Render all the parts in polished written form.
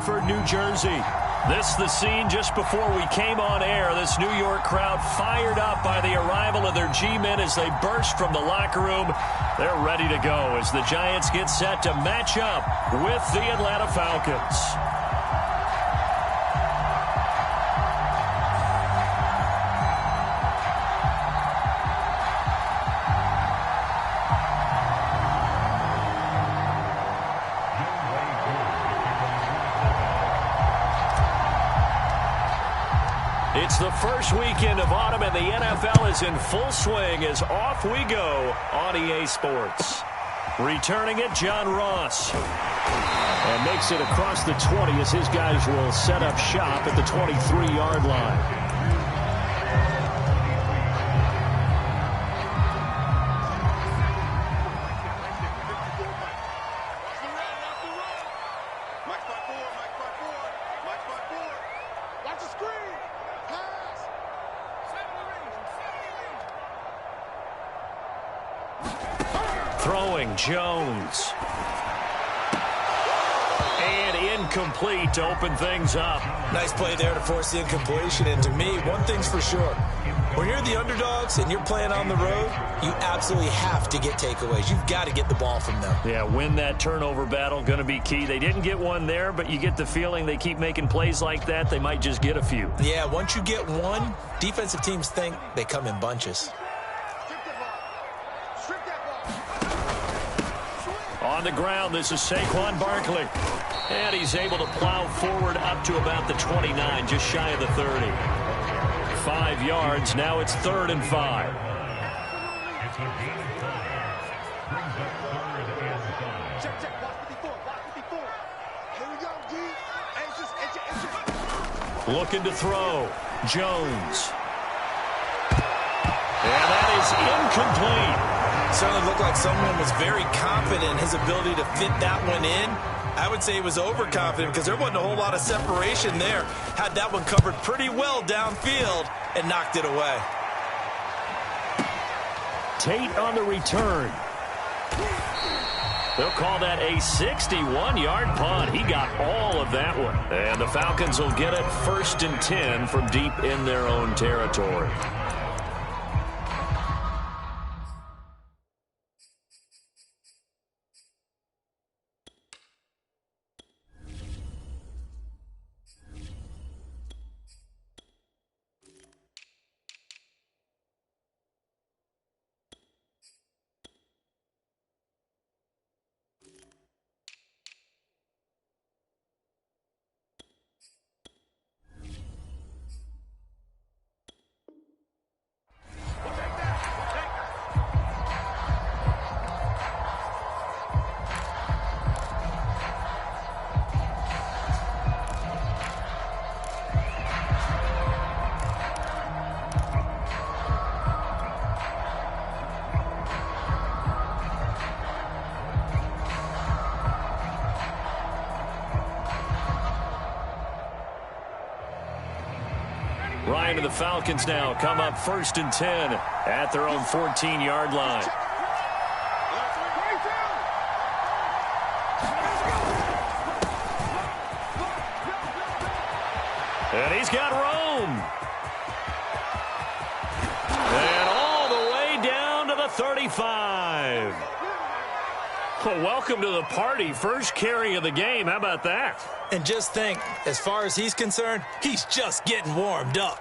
For New Jersey. This the scene just before we came on air. This New York crowd fired up by the arrival of their G-men as they burst from the locker room. They're ready to go as the Giants get set to match up with the Atlanta Falcons. It's the first weekend of autumn, and the NFL is in full swing as off we go on EA Sports. Returning it, John Ross. And makes it across the 20 as his guys will set up shop at the 23-yard line. Throwing Jones. And incomplete to open things up. Nice play there to force the incompletion. And to me, one thing's for sure. When you're the underdogs and you're playing on the road, you absolutely have to get takeaways. You've got to get the ball from them. Yeah, win that turnover battle, going to be key. They didn't get one there, but you get the feeling they keep making plays like that, they might just get a few. Yeah, once you get one, defensive teams think they come in bunches. On the ground, this is Saquon Barkley. And he's able to plow forward up to about the 29, just shy of the 30. 5 yards, now it's 3rd and 5. Looking to throw. Jones. And that is incomplete. Certainly looked like someone was very confident in his ability to fit that one in. I would say he was overconfident because there wasn't a whole lot of separation there. Had that one covered pretty well downfield and knocked it away. Tate on the return. They'll call that a 61-yard punt. He got all of that one. And the Falcons will get it 1st and 10 from deep in their own territory. Ryan and the Falcons now come up 1st and 10 at their own 14-yard line. And he's got Rome. And all the way down to the 35. Well, welcome to the party. First carry of the game. How about that? And just think, as far as he's concerned, he's just getting warmed up.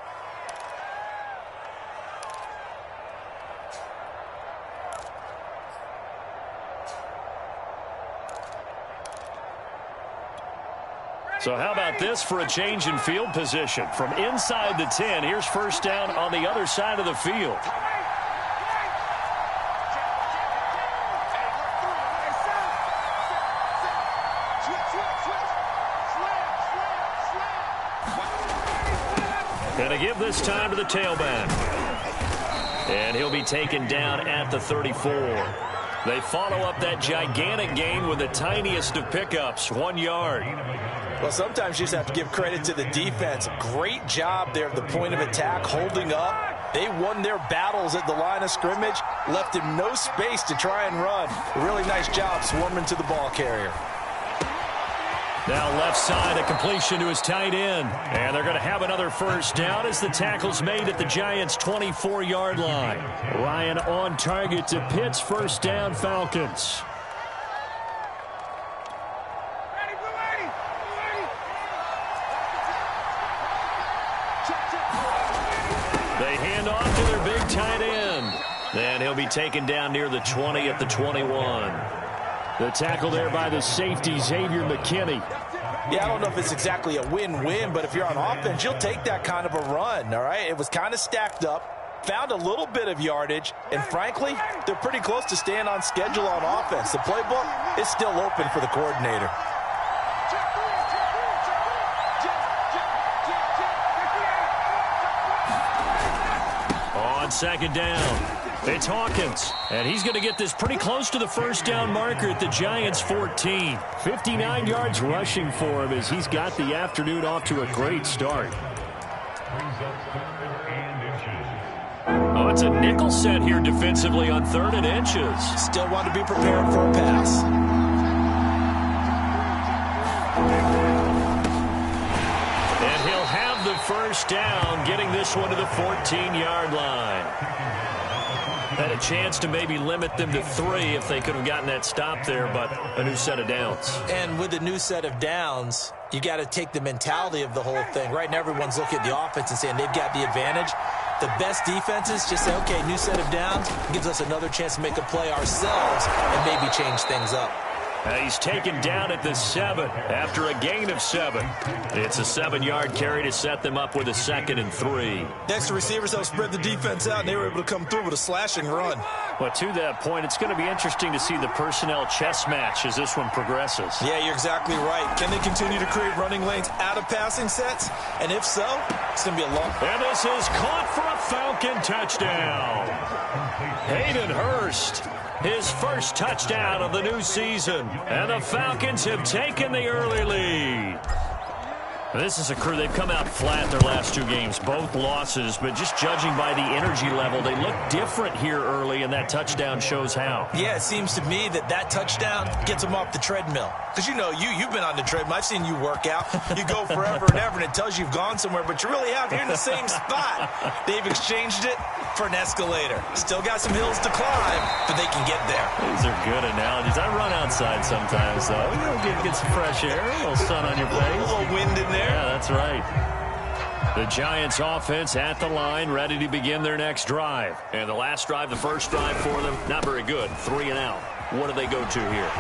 So how about this for a change in field position? From inside the 10, here's 1st down on the other side of the field. Going to give this time to the tailback. And he'll be taken down at the 34. They follow up that gigantic gain with the tiniest of pickups, 1 yard. Well, sometimes you just have to give credit to the defense. Great job there at the point of attack, holding up. They won their battles at the line of scrimmage, left him no space to try and run. A really nice job swarming to the ball carrier. Now left side, a completion to his tight end. And they're going to have another first down as the tackle's made at the Giants' 24-yard line. Ryan on target to Pitts, first down, Falcons. They hand off to their big tight end. And he'll be taken down near the 20 at the 21. The tackle there by the safety, Xavier McKinney. Yeah, I don't know if it's exactly a win-win, but if you're on offense, you'll take that kind of a run, all right? It was kind of stacked up, found a little bit of yardage, and frankly, they're pretty close to staying on schedule on offense. The playbook is still open for the coordinator. On second down, it's Hawkins, and he's going to get this pretty close to the first down marker at the Giants' 14. 59 yards rushing for him as he's got the afternoon off to a great start. Oh, it's a nickel set here defensively on 3rd and inches. Still want to be prepared for a pass. And he'll have the first down, getting this one to the 14-yard line. Had a chance to maybe limit them to 3 if they could have gotten that stop there, but a new set of downs. And with the new set of downs, you got to take the mentality of the whole thing. Right now, everyone's looking at the offense and saying they've got the advantage. The best defenses just say, okay, new set of downs gives us another chance to make a play ourselves and maybe change things up. He's taken down at the 7 after a gain of 7. It's a 7-yard carry to set them up with a 2nd and 3. Next, receivers help spread the defense out, and they were able to come through with a slashing run. But to that point, it's going to be interesting to see the personnel chess match as this one progresses. Yeah, you're exactly right. Can they continue to create running lanes out of passing sets? And if so, it's going to be a long... And this is caught for a Falcon touchdown. Hayden Hurst, his first touchdown of the new season. And the Falcons have taken the early lead. This is a crew, they've come out flat their last 2 games, both losses, but just judging by the energy level, they look different here early, and that touchdown shows how. Yeah, it seems to me that touchdown gets them off the treadmill. Because you know, you've been on the treadmill. I've seen you work out. You go forever and ever, and it tells you you've gone somewhere, but you're really out here in the same spot. They've exchanged it for an escalator. Still got some hills to climb, but they can get there. These are good analogies. I run outside sometimes, though. You know, get some fresh air, a little sun on your face. A little wind in there. Yeah, that's right. The Giants offense at the line, ready to begin their next drive. And the last drive, the first drive for them, not very good. 3 and out. What do they go to here?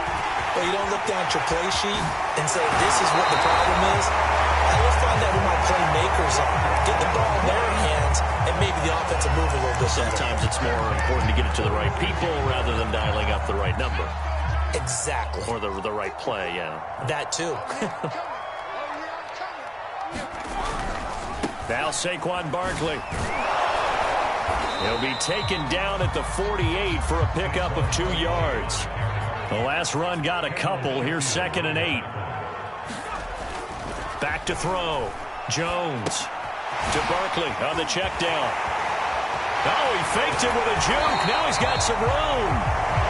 Well, you don't look down at your play sheet and say, this is what the problem is. I will find out who my playmakers are. Get the ball in their hands, and maybe the offense will move a little bit. Sometimes it's more important to get it to the right people rather than dialing up the right number. Exactly. Or the right play, yeah. That too. Now Saquon Barkley. He'll be taken down at the 48 for a pickup of 2 yards. The last run got a couple. Here's 2nd and 8. Back to throw. Jones to Barkley on the check down. Oh, he faked it with a juke. Now he's got some room.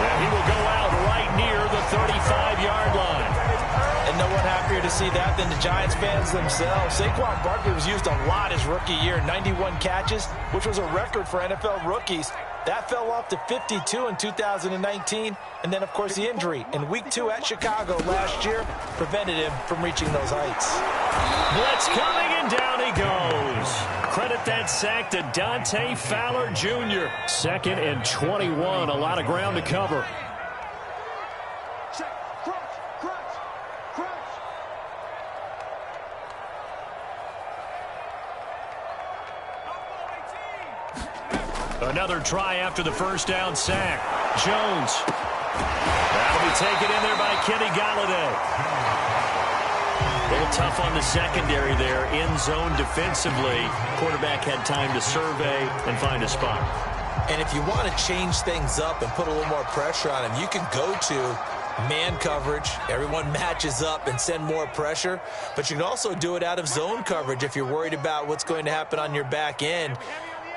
And he will go out right near the 35-yard line. And no one happier to see that than the Giants fans themselves. Saquon Barkley was used a lot his rookie year, 91 catches, which was a record for NFL rookies. That fell off to 52 in 2019. And then, of course, the injury in Week 2 at Chicago last year prevented him from reaching those heights. Blitz coming, and down he goes. Credit that sack to Dante Fowler Jr. 2nd and 21. A lot of ground to cover. Another try after the first down sack. Jones. That'll be taken in there by Kenny Galladay. A little tough on the secondary there. In zone defensively. Quarterback had time to survey and find a spot. And if you want to change things up and put a little more pressure on him, you can go to man coverage. Everyone matches up and send more pressure. But you can also do it out of zone coverage if you're worried about what's going to happen on your back end.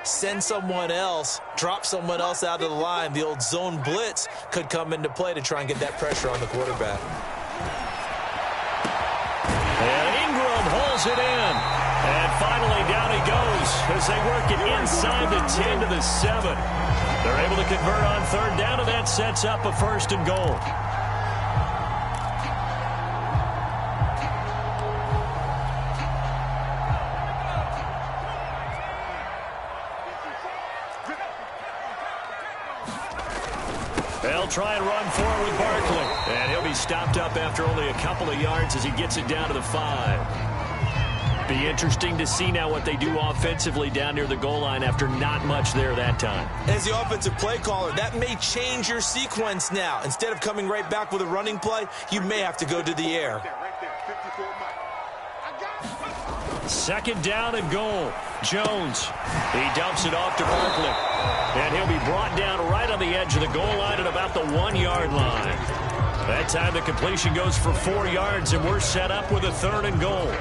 Send someone else, drop someone else out of the line. The old zone blitz could come into play to try and get that pressure on the quarterback. drills it in. And finally down he goes as they work it inside the 10 to the 7. They're able to convert on third down, and that sets up a 1st and goal. They'll try and run forward with Barkley. And he'll be stopped up after only a couple of yards as he gets it down to the 5. Be interesting to see now what they do offensively down near the goal line after not much there that time. As the offensive play caller, that may change your sequence now. Instead of coming right back with a running play, you may have to go to the air. 2nd down and goal. Jones. He dumps it off to Barkley. And he'll be brought down right on the edge of the goal line at about the 1-yard line. That time the completion goes for 4 yards, and we're set up with a 3rd and goal.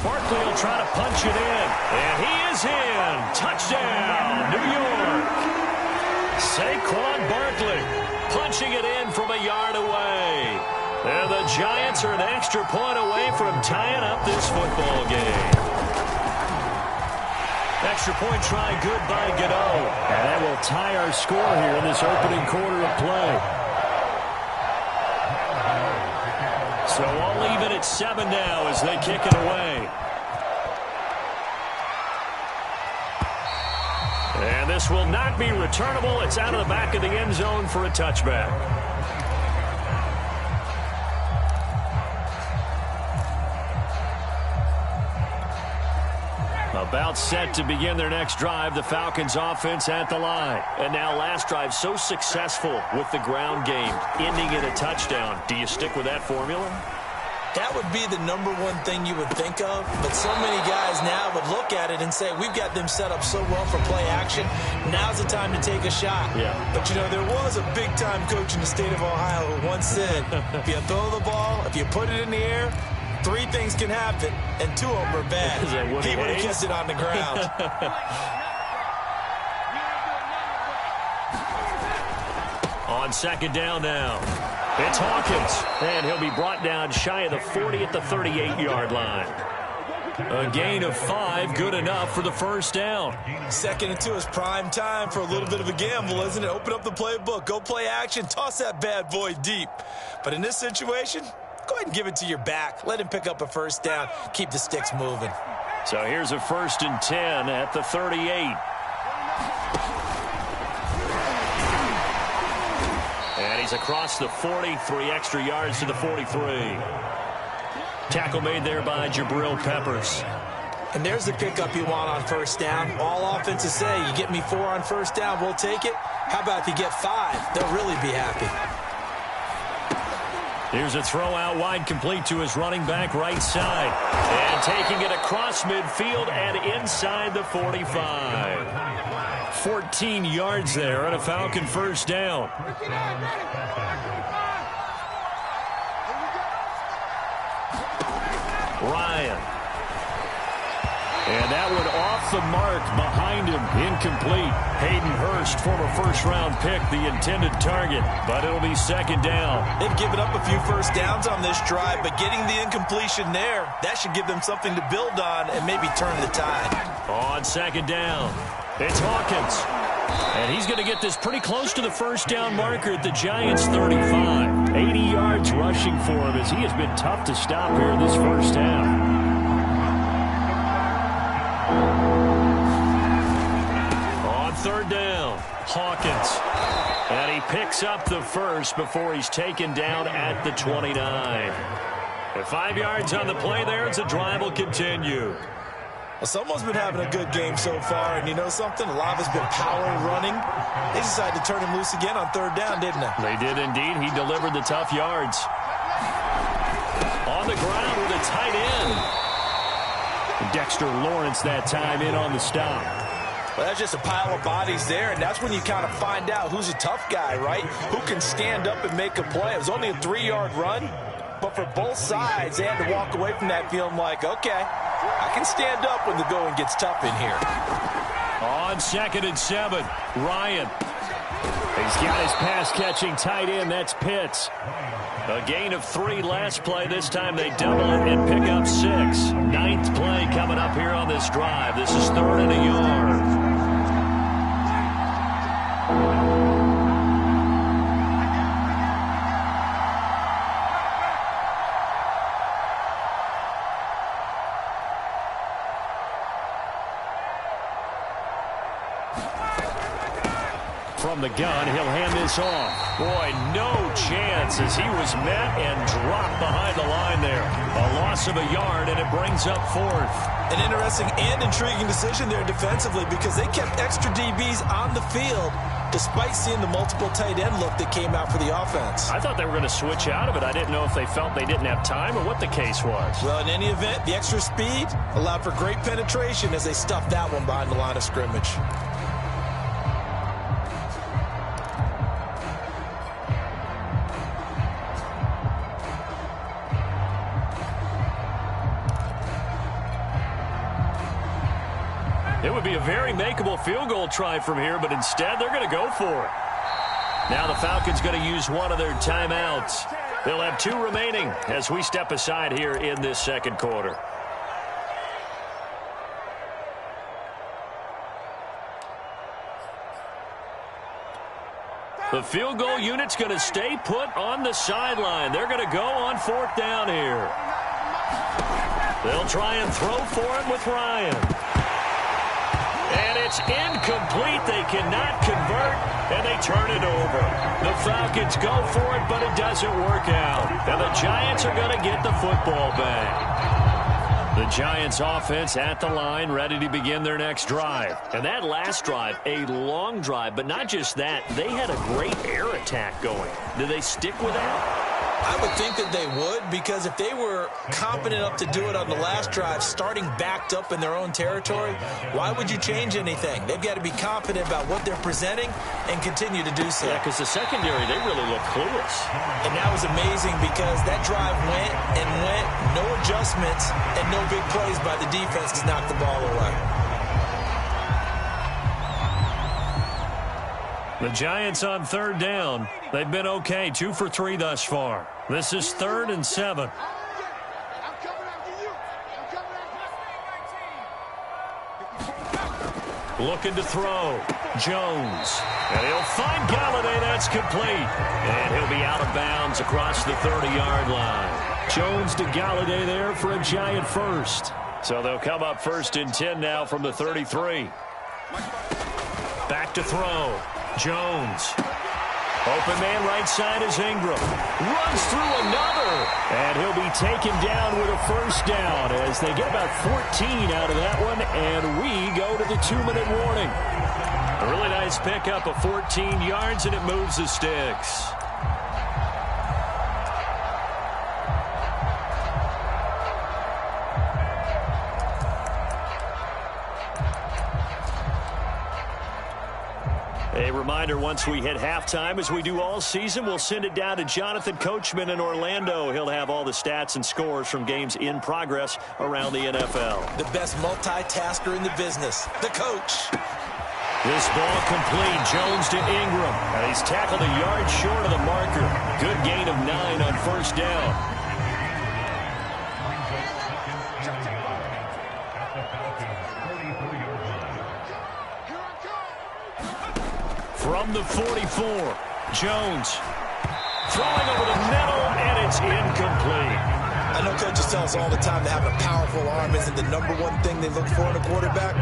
Barkley will try to punch it in. And he is in. Touchdown, New York. Saquon Barkley punching it in from a yard away. And the Giants are an extra point away from tying up this football game. Extra point try good by Gano. And that will tie our score here in this opening quarter of play. So all even at 7 now as they kick it away. And this will not be returnable. It's out of the back of the end zone for a touchback. About set to begin their next drive, the Falcons offense at the line. And now last drive so successful with the ground game, ending in a touchdown. Do you stick with that formula? That would be the #1 thing you would think of, but so many guys now would look at it and say, we've got them set up so well for play action. Now's the time to take a shot. Yeah. But, you know, there was a big-time coach in the state of Ohio who once said, if you throw the ball, if you put it in the air, 3 things can happen, and 2 of them are bad. He would have kissed it on the ground. On 2nd down now. It's Hawkins, and he'll be brought down shy of the 40 at the 38-yard line. A gain of 5, good enough for the 1st down. 2nd and 2 is prime time for a little bit of a gamble, isn't it? Open up the playbook, go play action, toss that bad boy deep. But in this situation, go ahead and give it to your back. Let him pick up a 1st down, keep the sticks moving. So here's a 1st and 10 at the 38. And he's across the 40, 3 extra yards to the 43. Tackle made there by Jabril Peppers. And there's the pickup you want on 1st down. All offenses say, you get me 4 on 1st down, we'll take it. How about if you get 5? They'll really be happy. Here's a throw out wide, complete to his running back right side. And taking it across midfield and inside the 45. 14 yards there and a Falcon 1st down. Ryan. And that one off the mark behind him, incomplete. Hayden Hurst, former 1st-round pick, the intended target, but it'll be 2nd down. They've given up a few 1st downs on this drive, but getting the incompletion there, that should give them something to build on and maybe turn the tide. On 2nd down, it's Hawkins. And he's going to get this pretty close to the 1st down marker at the Giants' 35. 80 yards rushing for him as he has been tough to stop here in this 1st half. On 3rd down, Hawkins. And he picks up the 1st before he's taken down at the 29. With 5 yards on the play there, the drive will continue. Well, someone's been having a good game so far, and you know something? A lot of it's been power running. They decided to turn him loose again on 3rd down, didn't they? They did indeed. He delivered the tough yards. On the ground with a tight end. Dexter Lawrence that time in on the stop. Well, that's just a pile of bodies there, and that's when you kind of find out who's a tough guy, right? Who can stand up and make a play. It was only a 3-yard run, but for both sides, they had to walk away from that feeling like, okay, I can stand up when the going gets tough in here. On 2nd and 7, Ryan. He's got his pass-catching tight end. That's Pitts. A gain of 3 last play. This time they double it and pick up 6. 9th play coming up here on this drive. This is 3rd and a yard. From the gun, he'll hand this off. Boy, no chance as he was met and dropped behind the line there. A loss of a yard, and it brings up 4th. An interesting and intriguing decision there defensively because they kept extra DBs on the field despite seeing the multiple tight end look that came out for the offense. I thought they were going to switch out of it. I didn't know if they felt they didn't have time or what the case was. Well, in any event, the extra speed allowed for great penetration as they stuffed that one behind the line of scrimmage. It would be a very makeable field goal try from here, but instead they're going to go for it. Now the Falcons going to use one of their timeouts. They'll have 2 remaining as we step aside here in this 2nd quarter. The field goal unit's going to stay put on the sideline. They're going to go on 4th down here. They'll try and throw for him with Ryan. And it's incomplete. They cannot convert, and they turn it over. The Falcons go for it, but it doesn't work out. And the Giants are going to get the football back. The Giants offense at the line, ready to begin their next drive. And that last drive, a long drive, but not just that. They had a great air attack going. Did they stick with that? I would think that they would, because if they were competent enough to do it on the last drive, starting backed up in their own territory, why would you change anything? They've got to be confident about what they're presenting and continue to do so. Yeah, because the secondary, they really look clueless. And that was amazing because that drive went and went, no adjustments, and no big plays by the defense to knock the ball away. The Giants on 3rd down. They've been okay, 2 for 3 thus far. This is 3rd and 7. Looking to throw. Jones. And he'll find Galladay. That's complete. And he'll be out of bounds across the 30-yard line. Jones to Galladay there for a Giant first. So they'll come up 1st and 10 now from the 33. Back to throw. Jones. Open man right side is Ingram. Runs through another. And he'll be taken down with a 1st down as they get about 14 out of that one. And we go to the 2-minute warning. A really nice pickup of 14 yards, and it moves the sticks. A reminder, once we hit halftime, as we do all season, we'll send it down to Jonathan Coachman in Orlando. He'll have all the stats and scores from games in progress around the NFL. The best multitasker in the business, the coach. This ball complete. Jones to Ingram. And he's tackled a yard short of the marker. Good gain of 9 on 1st down. From the 44, Jones throwing over the middle, and it's incomplete. I know coaches tell us all the time that having a powerful arm isn't the #1 thing they look for in a quarterback.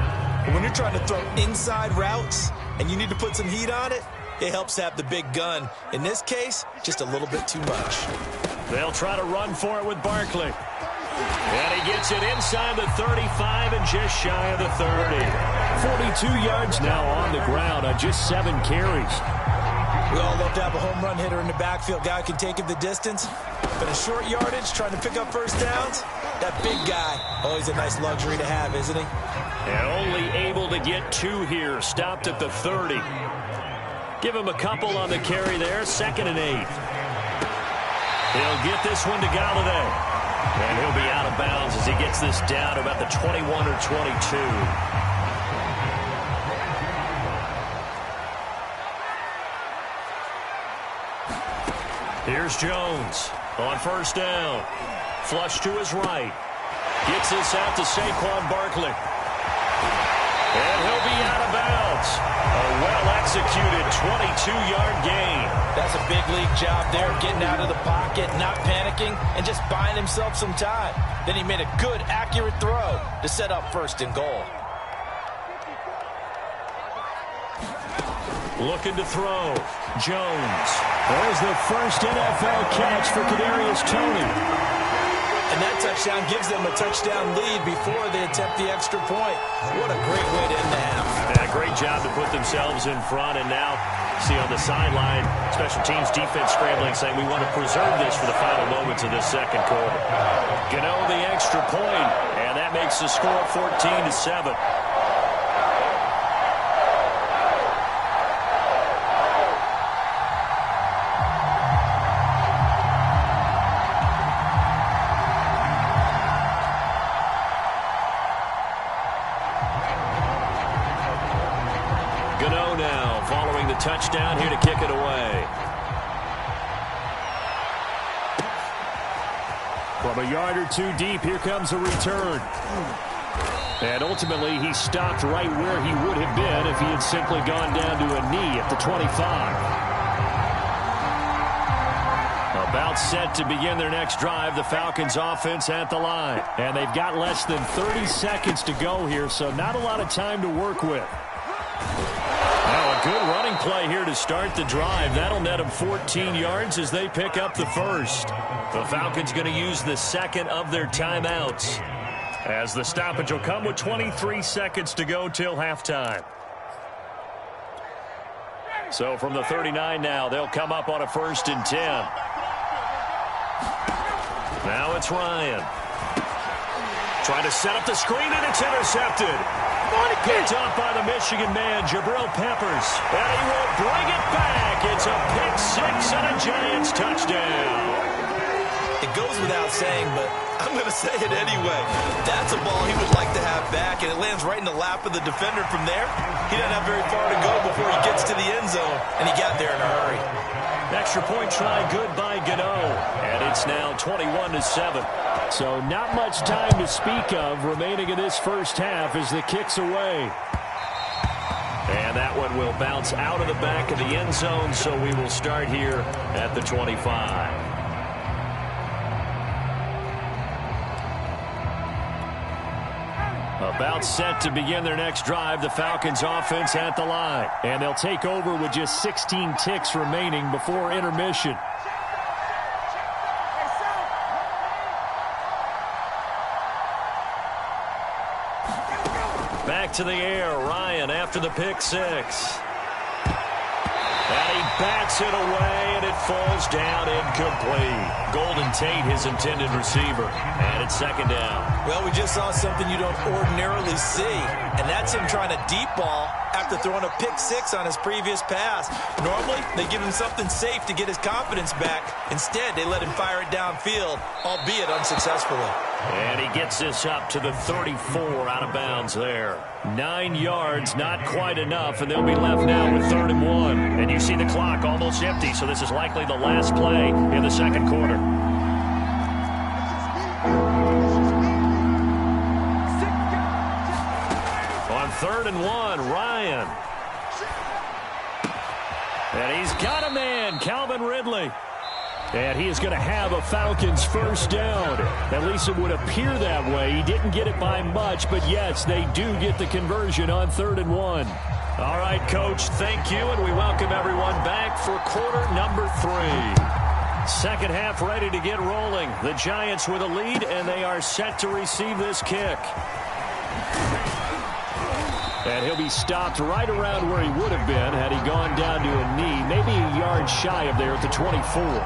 But when you're trying to throw inside routes and you need to put some heat on it, it helps to have the big gun. In this case, just a little bit too much. They'll try to run for it with Barkley. And he gets it inside the 35 and just shy of the 30. 42 yards now on the ground on just 7 carries. We all love to have a home run hitter in the backfield. Guy can take it the distance. But in short yardage, trying to pick up first downs, that big guy, always a nice luxury to have, isn't he? And only able to get 2 here. Stopped at the 30. Give him a couple on the carry there. 2nd and 8. He'll get this one to Galladay. And he'll be out of bounds as he gets this down to about the 21 or 22. Here's Jones on first down. Flush to his right. Gets this out to Saquon Barkley. And he'll be out of bounds. A well-executed 22-yard gain. That's a big league job there, getting out of the pocket, not panicking, and just buying himself some time. Then he made a good, accurate throw to set up 1st and goal. Looking to throw. Jones. There's the first NFL catch for Kadarius Toney. And that touchdown gives them a touchdown lead before they attempt the extra point. What a great way to end the half. Yeah, great job to put themselves in front. And now, see on the sideline, special teams defense scrambling, saying we want to preserve this for the final moments of this 2nd quarter. Gano the extra point, and that makes the score 14-7. Touchdown here to kick it away. From a yard or 2 deep, here comes a return. And ultimately, he stopped right where he would have been if he had simply gone down to a knee at the 25. About set to begin their next drive, the Falcons offense at the line. And they've got less than 30 seconds to go here, so not a lot of time to work with. Now a good running play here to start the drive. That'll net them 14 yards as they pick up the first. The Falcons going to use the 2nd of their timeouts, as the stoppage will come with 23 seconds to go till halftime. So from the 39 now, they'll come up on a 1st and 10. Now it's Ryan. Trying to set up the screen, and it's intercepted. Picked up by the Michigan man, Jabril Peppers. And he will bring it back. It's a pick-6 and a Giants touchdown. It goes without saying, but I'm going to say it anyway. That's a ball he would like to have back, and it lands right in the lap of the defender from there. He doesn't have very far to go before he gets to the end zone, and he got there in a hurry. Extra point try good by Gano, and it's now 21-7. So not much time to speak of remaining in this first half as the kick's away. And that one will bounce out of the back of the end zone, so we will start here at the 25. About set to begin their next drive, the Falcons offense at the line. And they'll take over with just 16 ticks remaining before intermission. Back to the air, Ryan after the pick-6. And he bats it away, and it falls down incomplete. Golden Tate, his intended receiver. And it's 2nd down. Well, we just saw something you don't ordinarily see, and that's him trying to deep ball after throwing a pick-6 on his previous pass. Normally, they give him something safe to get his confidence back. Instead, they let him fire it downfield, albeit unsuccessfully. And he gets this up to the 34 out of bounds there. 9 yards, not quite enough, and they'll be left now with 3rd and 1. And you see the clock almost empty, so this is likely the last play in the 2nd quarter. On 3rd and 1, Ryan. And he's got a man, Calvin Ridley. And he is going to have a Falcons first down. At least it would appear that way. He didn't get it by much, but yes, they do get the conversion on 3rd and 1. All right, Coach, thank you, and we welcome everyone back for quarter number 3. Second half ready to get rolling. The Giants with a lead, and they are set to receive this kick. And he'll be stopped right around where he would have been had he gone down to a knee, maybe a yard shy of there at the 24.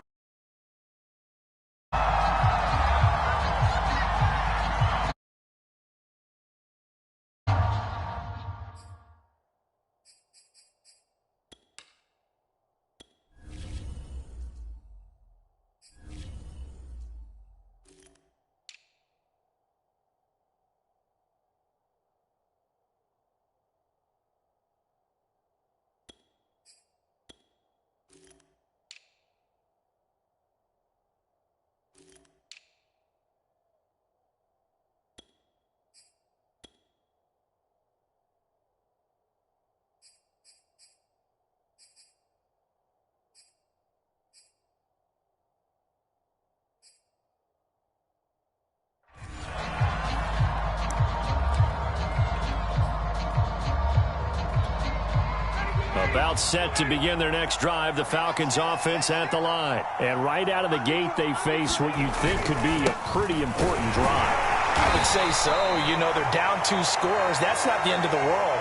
About set to begin their next drive, the Falcons offense at the line. And right out of the gate, they face what you think could be a pretty important drive. I would say so. You know, they're down 2 scores. That's not the end of the world.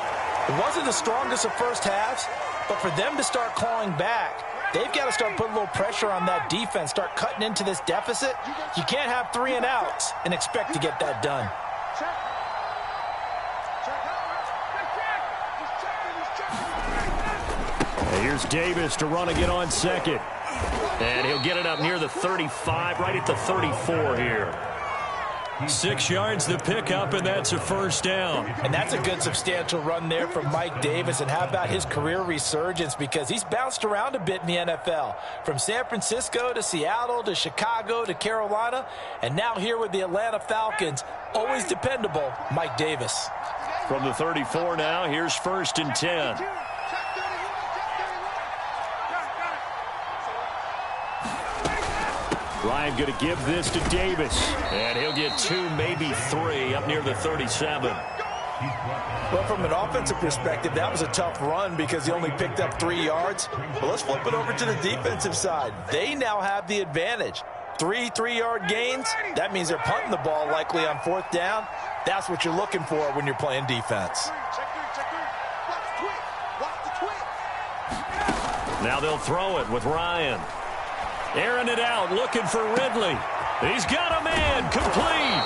It wasn't the strongest of first halves, but for them to start clawing back, they've got to start putting a little pressure on that defense, start cutting into this deficit. You can't have 3 and outs and expect to get that done. Here's Davis to run again on second. And he'll get it up near the 35, right at the 34 here. 6 yards the pickup, and that's a first down. And that's a good substantial run there from Mike Davis. And how about his career resurgence? Because he's bounced around a bit in the NFL. From San Francisco to Seattle to Chicago to Carolina. And now here with the Atlanta Falcons. Always dependable, Mike Davis. From the 34 now, here's 1st and 10. Ryan going to give this to Davis. And he'll get 2, maybe 3, up near the 37. Well, from an offensive perspective, that was a tough run because he only picked up 3 yards. But let's flip it over to the defensive side. They now have the advantage. 3 3-yard gains. That means they're punting the ball likely on 4th down. That's what you're looking for when you're playing defense. Now they'll throw it with Ryan. Airing it out, looking for Ridley. He's got a man, complete.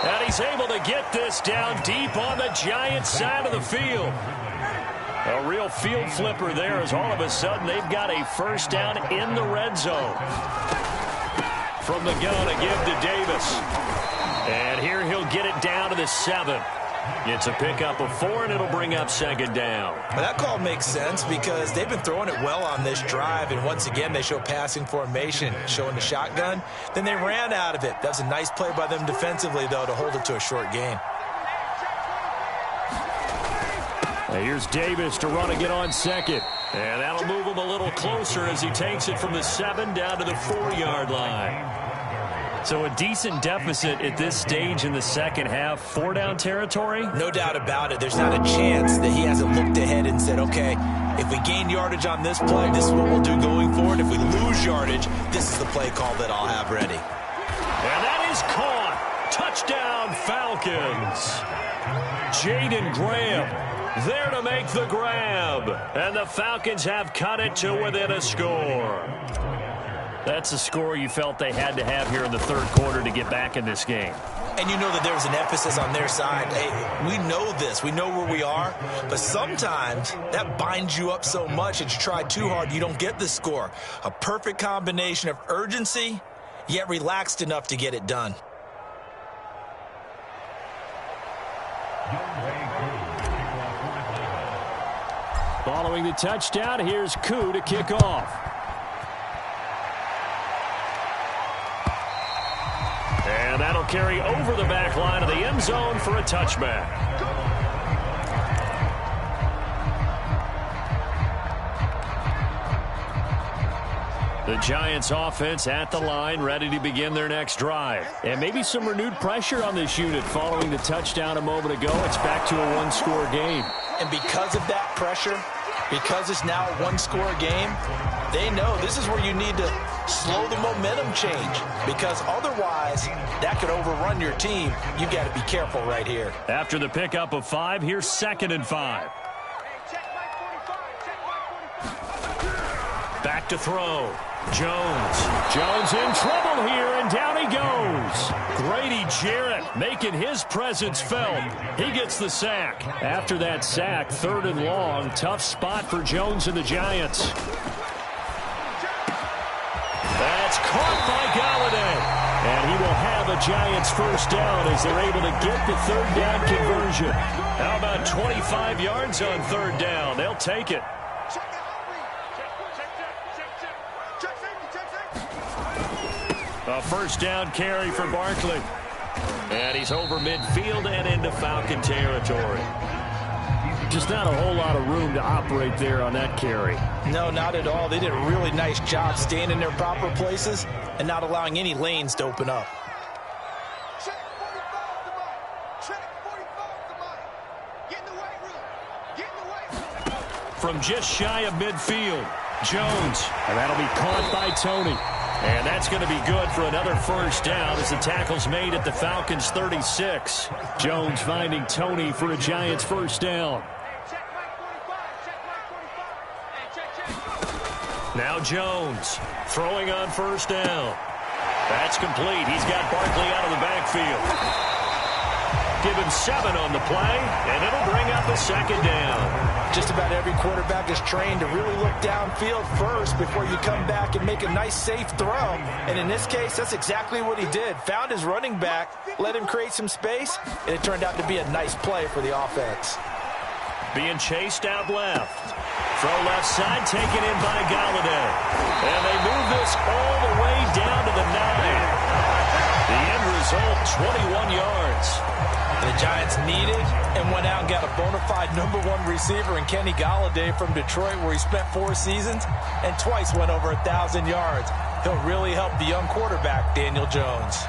And he's able to get this down deep on the Giants side of the field. A real field flipper there as all of a sudden they've got a first down in the red zone. From the gun, a give to Davis. And here he'll get it down to the 7. It's a pickup of 4, and it'll bring up 2nd down. Well, that call makes sense because they've been throwing it well on this drive, and once again they show passing formation, showing the shotgun. Then they ran out of it. That was a nice play by them defensively, though, to hold it to a short gain. Now here's Davis to run again on 2nd. And that'll move him a little closer as he takes it from the 7 down to the 4-yard line. So a decent deficit at this stage in the second half. 4-down territory? No doubt about it. There's not a chance that he hasn't looked ahead and said, okay, if we gain yardage on this play, this is what we'll do going forward. If we lose yardage, this is the play call that I'll have ready. And that is caught. Touchdown, Falcons. Jaden Graham there to make the grab. And the Falcons have cut it to within a score. That's a score you felt they had to have here in the 3rd quarter to get back in this game. And you know that there's an emphasis on their side. Hey, we know this. We know where we are. But sometimes that binds you up so much that you try too hard, you don't get the score. A perfect combination of urgency, yet relaxed enough to get it done. Following the touchdown, here's Yooo to kick off. And that'll carry over the back line of the end zone for a touchback. The Giants offense at the line, ready to begin their next drive. And maybe some renewed pressure on this unit following the touchdown a moment ago. It's back to a 1-score game. And because of that pressure, Because it's now a one-score game, they know this is where you need to slow the momentum change, because otherwise that could overrun your team. You've got to be careful right here. After the pickup of 5, here's 2nd and 5. Back to throw. Jones in trouble here, and down he goes. Grady Jarrett making his presence felt. He gets the sack. After that sack, 3rd and long. Tough spot for Jones and the Giants. That's caught by Galladay. And he will have a Giants first down as they're able to get the 3rd down conversion. How about 25 yards on 3rd down? They'll take it. A first down carry for Barkley. And he's over midfield and into Falcon territory. Just not a whole lot of room to operate there on that carry. No, not at all. They did a really nice job staying in their proper places and not allowing any lanes to open up. From just shy of midfield, Jones. And that'll be caught by Tony. And that's going to be good for another first down as the tackle's made at the Falcons' 36. Jones finding Tony for a Giants first down. Now Jones throwing on first down. That's complete. He's got Barkley out of the backfield. Give him 7 on the play, and it'll bring up a 2nd down. Just about every quarterback is trained to really look downfield first before you come back and make a nice, safe throw. And in this case, that's exactly what he did. Found his running back, let him create some space, and it turned out to be a nice play for the offense. Being chased out left. Throw left side, taken in by Galladay. And they move this all the way down to the 9. The end result, 21 yards. The Giants needed and went out and got a bona fide #1 receiver in Kenny Galladay from Detroit, where he spent 4 seasons and twice went over 1,000 yards. He'll really help the young quarterback, Daniel Jones.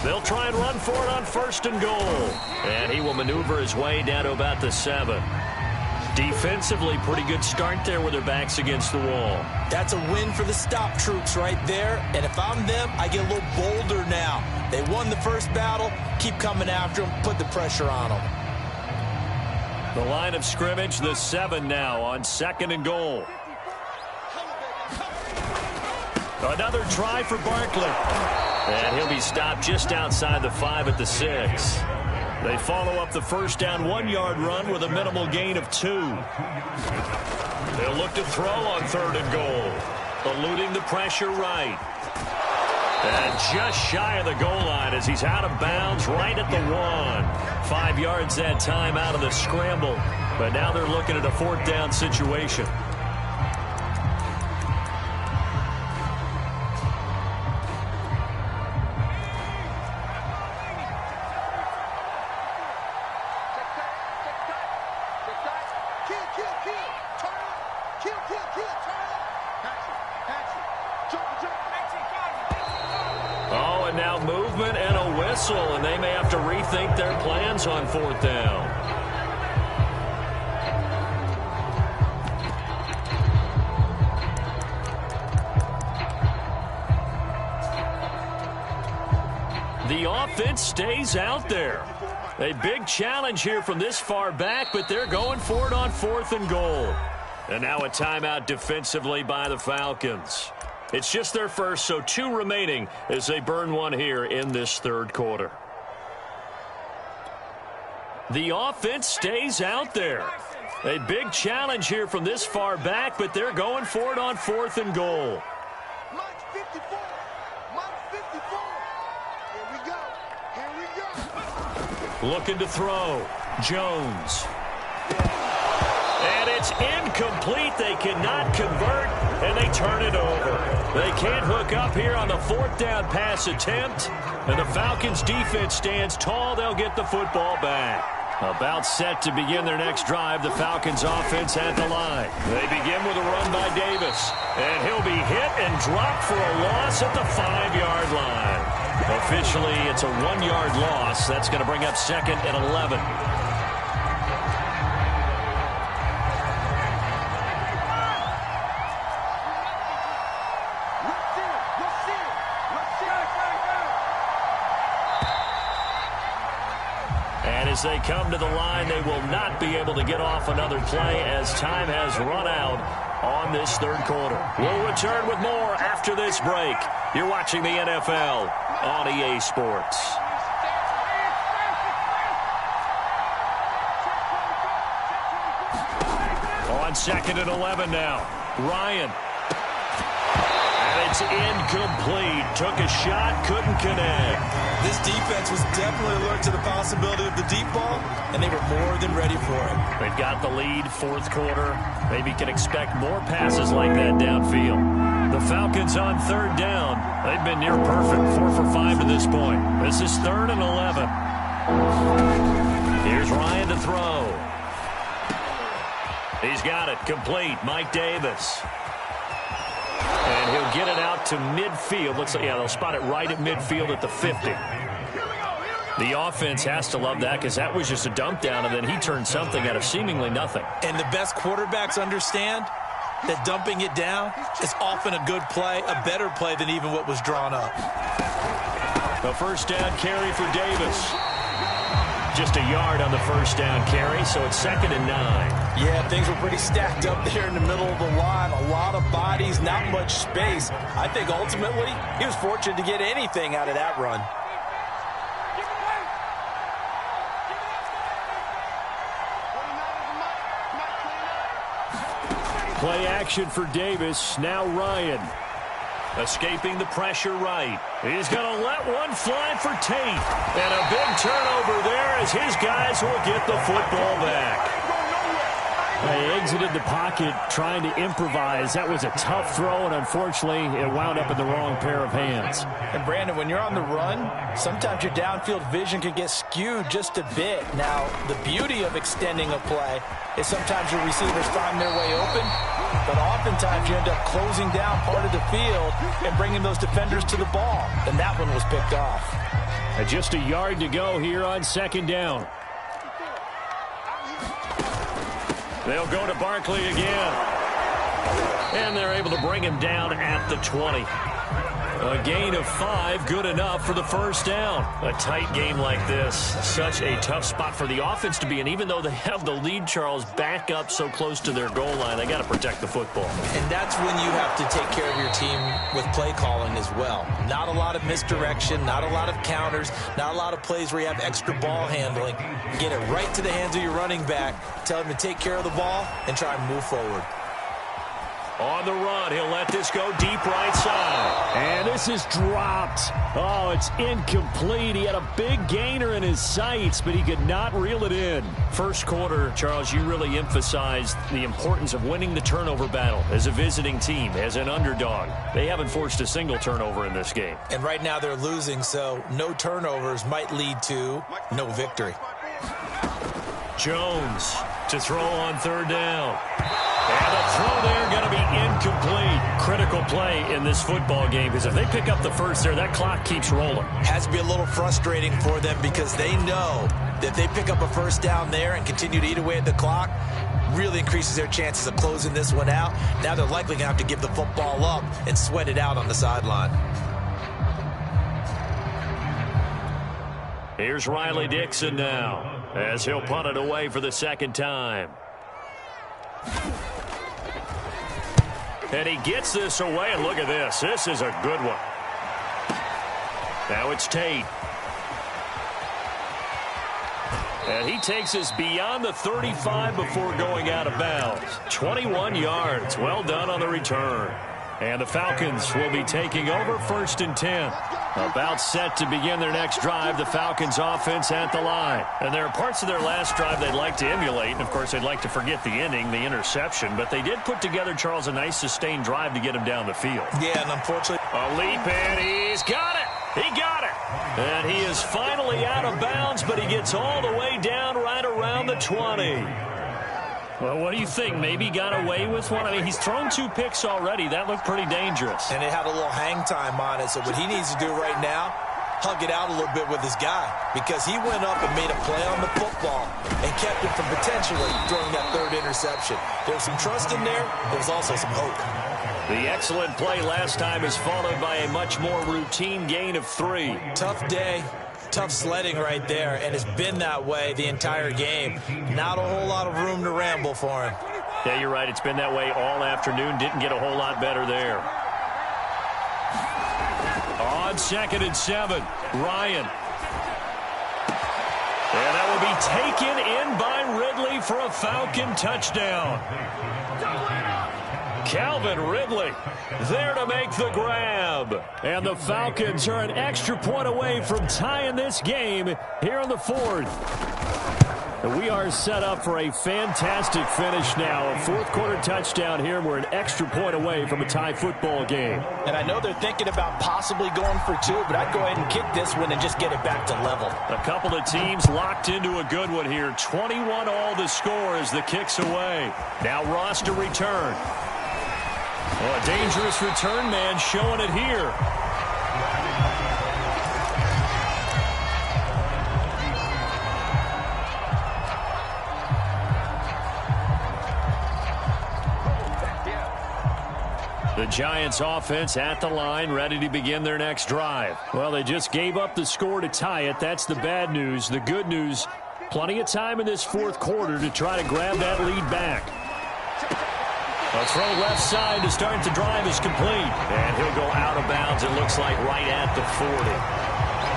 They'll try and run for it on 1st and goal. And he will maneuver his way down to about the 7. Defensively, pretty good start there with their backs against the wall. That's a win for the stop troops right there. And if I'm them, I get a little bolder now. They won the first battle. Keep coming after them. Put the pressure on them. The line of scrimmage, the 7 now on 2nd and goal. Another try for Barkley. And he'll be stopped just outside the 5 at the 6. They follow up the first down 1-yard run with a minimal gain of 2. They'll look to throw on 3rd and goal. Eluding the pressure right. And just shy of the goal line as he's out of bounds right at the 1. 5 yards that time out of the scramble. But now they're looking at a 4th down situation. Oh, and now movement and a whistle, and they may have to rethink their plans on 4th down. The offense stays out there. A big challenge here from this far back, but they're going for it on 4th and goal. And now a timeout defensively by the Falcons. It's just their first, so 2 remaining as they burn one here in this 3rd quarter. The offense stays out there. A big challenge here from this far back, but they're going for it on 4th and goal. Looking to throw. Jones. And it's incomplete. They cannot convert, and they turn it over. They can't hook up here on the 4th down pass attempt, and the Falcons defense stands tall. They'll get the football back. About set to begin their next drive, the Falcons offense at the line. They begin with a run by Davis. And he'll be hit and dropped for a loss at the 5-yard line. Officially, it's a 1-yard loss. That's going to bring up 2nd and 11. As they come to the line, they will not be able to get off another play as time has run out on this third quarter. We'll return with more after this break. You're watching the NFL on EA Sports. On 2nd and 11 now. Ryan. And it's incomplete. Took a shot, couldn't connect. This defense was definitely alert to the possibility of the deep ball, and they were more than ready for it. They've got the lead, fourth quarter. Maybe can expect more passes like that downfield. The Falcons on 3rd down. They've been near perfect, 4 for 5 to this point. This is 3rd and 11. Here's Ryan to throw. He's got it, complete, Mike Davis. And he'll get it out to midfield. Looks like, yeah, they'll spot it right at midfield at the 50. The offense has to love that because that was just a dump down, and then he turned something out of seemingly nothing. And the best quarterbacks understand that dumping it down is often a good play, a better play than even what was drawn up. The first down carry for Davis. Just a yard on the first down carry, so it's 2nd and 9. Yeah, things were pretty stacked up there in the middle of the line. A lot of bodies, not much space. I think ultimately he was fortunate to get anything out of that run. Play action for Davis. Now Ryan. Escaping the pressure right. He's going to let one fly for Tate. And a big turnover there as his guys will get the football back. They exited the pocket trying to improvise. That was a tough throw, and unfortunately, it wound up in the wrong pair of hands. And, Brandon, when you're on the run, sometimes your downfield vision can get skewed just a bit. Now, the beauty of extending a play is sometimes your receivers find their way open, but oftentimes you end up closing down part of the field and bringing those defenders to the ball. And that one was picked off. And just a yard to go here on 2nd down. They'll go to Barkley again. And they're able to bring him down at the 20. A gain of 5, good enough for the first down. A tight game like this, such a tough spot for the offense to be in. Even though they have the lead, Charles, back up so close to their goal line, they got to protect the football. And that's when you have to take care of your team with play calling as well. Not a lot of misdirection, not a lot of counters, not a lot of plays where you have extra ball handling. Get it right to the hands of your running back, tell him to take care of the ball, and try and move forward. On the run, he'll let this go deep right side. And this is dropped. Oh, it's incomplete. He had a big gainer in his sights, but he could not reel it in. First quarter, Charles, you really emphasized the importance of winning the turnover battle as a visiting team, as an underdog. They haven't forced a single turnover in this game. And right now they're losing, so no turnovers might lead to no victory. Jones to throw on 3rd down. And the throw there going to be incomplete. Critical play in this football game because if they pick up the first there, that clock keeps rolling. Has to be a little frustrating for them because they know that they pick up a first down there and continue to eat away at the clock, really increases their chances of closing this one out. Now they're likely going to have to give the football up and sweat it out on the sideline. Here's Riley Dixon now as he'll punt it away for the 2nd time. And he gets this away, and look at this. This is a good one. Now it's Tate. And he takes us beyond the 35 before going out of bounds. 21 yards. Well done on the return. And the Falcons will be taking over 1st and 10. About set to begin their next drive, the Falcons offense at the line. And there are parts of their last drive they'd like to emulate. And, of course, they'd like to forget the ending, the interception. But they did put together, Charles, a nice sustained drive to get him down the field. Yeah, and unfortunately, a leap, and he's got it. He got it. And he is finally out of bounds, but he gets all the way down right around the 20. Well, what do you think? Maybe got away with one? I mean, he's thrown 2 picks already. That looked pretty dangerous. And it had a little hang time on it. So what he needs to do right now, hug it out a little bit with his guy, because he went up and made a play on the football and kept it from potentially throwing that 3rd interception. There was some trust in there. There was also some hope. The excellent play last time is followed by a much more routine gain of 3. Tough day, tough sledding right there, and it's been that way the entire game. Not a whole lot of room to ramble for him. Yeah, you're right. It's been that way all afternoon. Didn't get a whole lot better there. On 2nd and 7, Ryan. And that will be taken in by Ridley for a Falcon touchdown. Calvin Ridley there to make the grab. And the Falcons are an extra point away from tying this game here in the 4th. And we are set up for a fantastic finish now. A 4th quarter touchdown here. We're an extra point away from a tie football game. And I know they're thinking about possibly going for 2, but I'd go ahead and kick this one and just get it back to level. A couple of teams locked into a good one here. 21 all the score as the kick's away. Now Ross to return. Oh, a dangerous return man showing it here. The Giants offense at the line, ready to begin their next drive. Well, they just gave up the score to tie it. That's the bad news. The good news, plenty of time in this 4th quarter to try to grab that lead back. A throw left side to start the drive is complete. And he'll go out of bounds, it looks like, right at the 40.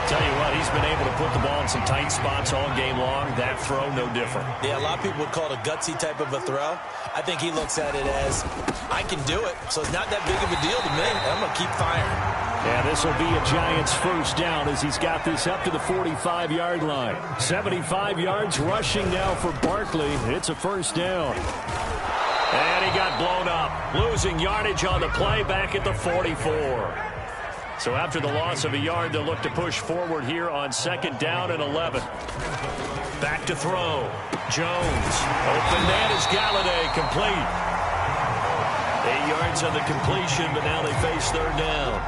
Tell you what, he's been able to put the ball in some tight spots all game long. That throw, no different. Yeah, a lot of people would call it a gutsy type of a throw. I think he looks at it as, I can do it, so it's not that big of a deal to me. I'm going to keep firing. Yeah, this will be a Giants 1st down as he's got this up to the 45-yard line. 75 yards rushing now for Barkley. It's a 1st down. And he got blown up, losing yardage on the play back at the 44. So after the loss of a yard, they'll look to push forward here on 2nd down and 11. Back to throw. Jones. Open man is Galladay, complete. 8 yards on the completion, but now they face 3rd down.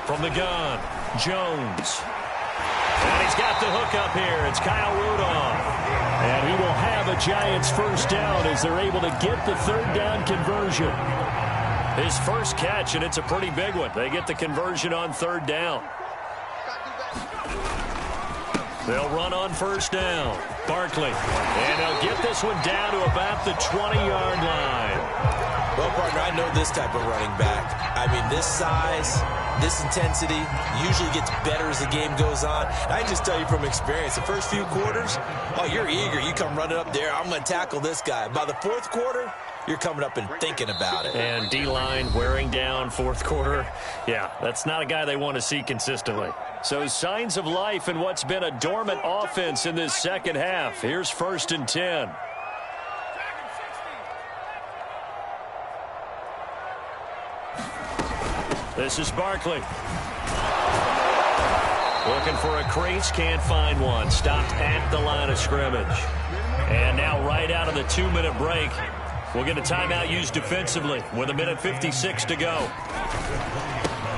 From the gun, Jones. And he's got the hook up here. It's Kyle Rudolph. And he will have a Giants 1st down as they're able to get the 3rd down conversion. His first catch, and it's a pretty big one. They get the conversion on 3rd down. They'll run on 1st down. Barkley. And they'll get this one down to about the 20-yard line. Well, partner, I know this type of running back. I mean, this size, this intensity usually gets better as the game goes on. And I just tell you from experience, the first few quarters, oh, you're eager. You come running up there. I'm going to tackle this guy. By the 4th quarter, you're coming up and thinking about it. And D-line wearing down 4th quarter. Yeah, that's not a guy they want to see consistently. So signs of life in what's been a dormant offense in this 2nd half. Here's 1st and 10. This is Barkley. Looking for a crease, can't find one. Stopped at the line of scrimmage. And now right out of the 2-minute break, we'll get a timeout used defensively with 1:56 to go.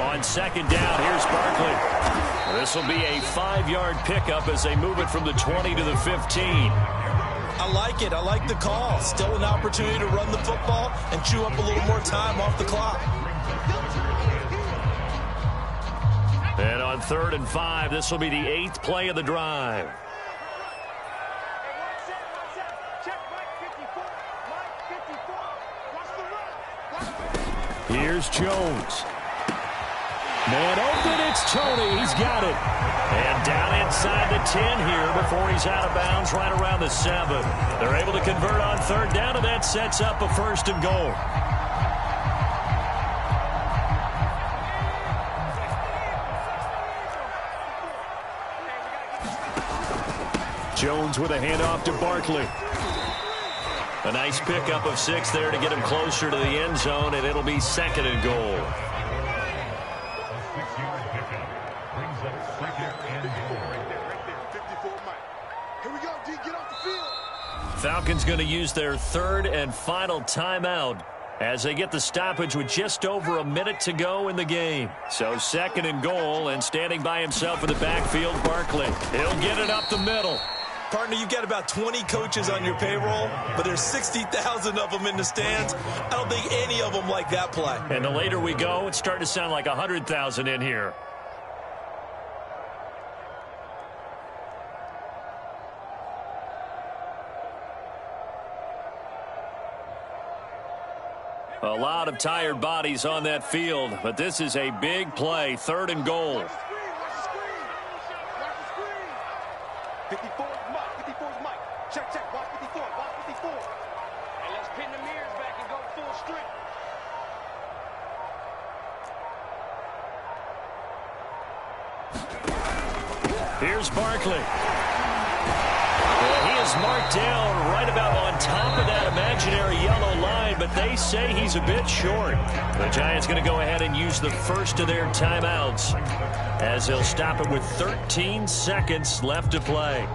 On 2nd down, here's Barkley. This will be a 5-yard pickup as they move it from the 20 to the 15. I like it. I like the call. Still an opportunity to run the football and chew up a little more time off the clock. And on 3rd and 5, this will be the 8th play of the drive. Here's Jones. Man open, it's Tony. He's got it. And down inside the 10 here before he's out of bounds right around the 7. They're able to convert on 3rd down, and that sets up a 1st and goal. Jones with a handoff to Barkley. A nice pickup of 6 there to get him closer to the end zone, and it'll be 2nd and goal. Falcons going to use their 3rd and final timeout as they get the stoppage with just over a minute to go in the game. So 2nd and goal, and standing by himself in the backfield, Barkley. He'll get it up the middle. Partner, you've got about 20 coaches on your payroll, but there's 60,000 of them in the stands. I don't think any of them like that play. And the later we go, it's starting to sound like 100,000 in here. A lot of tired bodies on that field, but this is a big play, 3rd and goal. 54 is Mike. 54 is Mike. Check, check. Watch 54. Watch 54. And let's pin the mirrors back and go full strength. Here's Barkley. Well, he is marked down right about on top of that imaginary yellow line, but they say he's a bit short. The Giants going to go ahead and use the first of their timeouts as they'll stop it with 13 seconds left to play.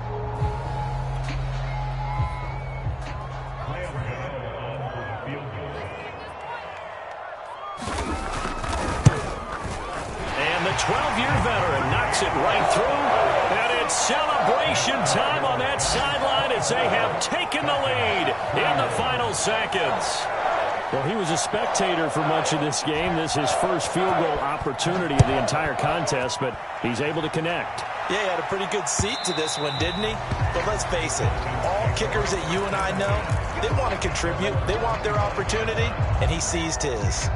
And the 12-year veteran knocks it right through. And it's celebration time on that sideline as they have taken the lead in the final seconds. Well, he was a spectator for much of this game. This is his first field goal opportunity of the entire contest, but he's able to connect. Yeah, he had a pretty good seat to this one, didn't he? But let's face it, all kickers that you and I know, they want to contribute. They want their opportunity, and he seized his.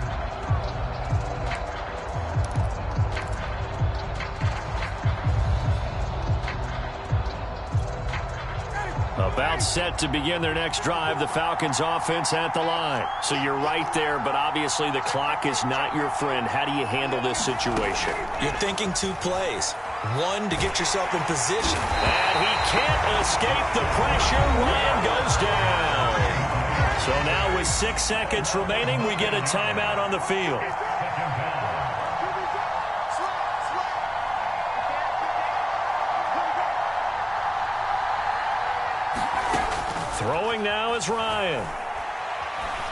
About set to begin their next drive, the Falcons offense at the line. So you're right there, but obviously the clock is not your friend. How do you handle this situation? You're thinking 2 plays. 1 to get yourself in position. And he can't escape the pressure. Ryan goes down. So now with 6 seconds remaining, we get a timeout on the field. Throwing now is Ryan.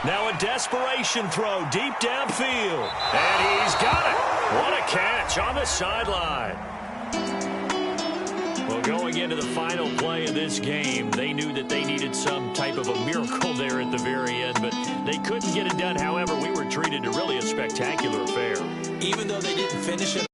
Now a desperation throw deep downfield. And he's got it. What a catch on the sideline. Well, going into the final play of this game, they knew that they needed some type of a miracle there at the very end, but they couldn't get it done. However, we were treated to really a spectacular affair. Even though they didn't finish it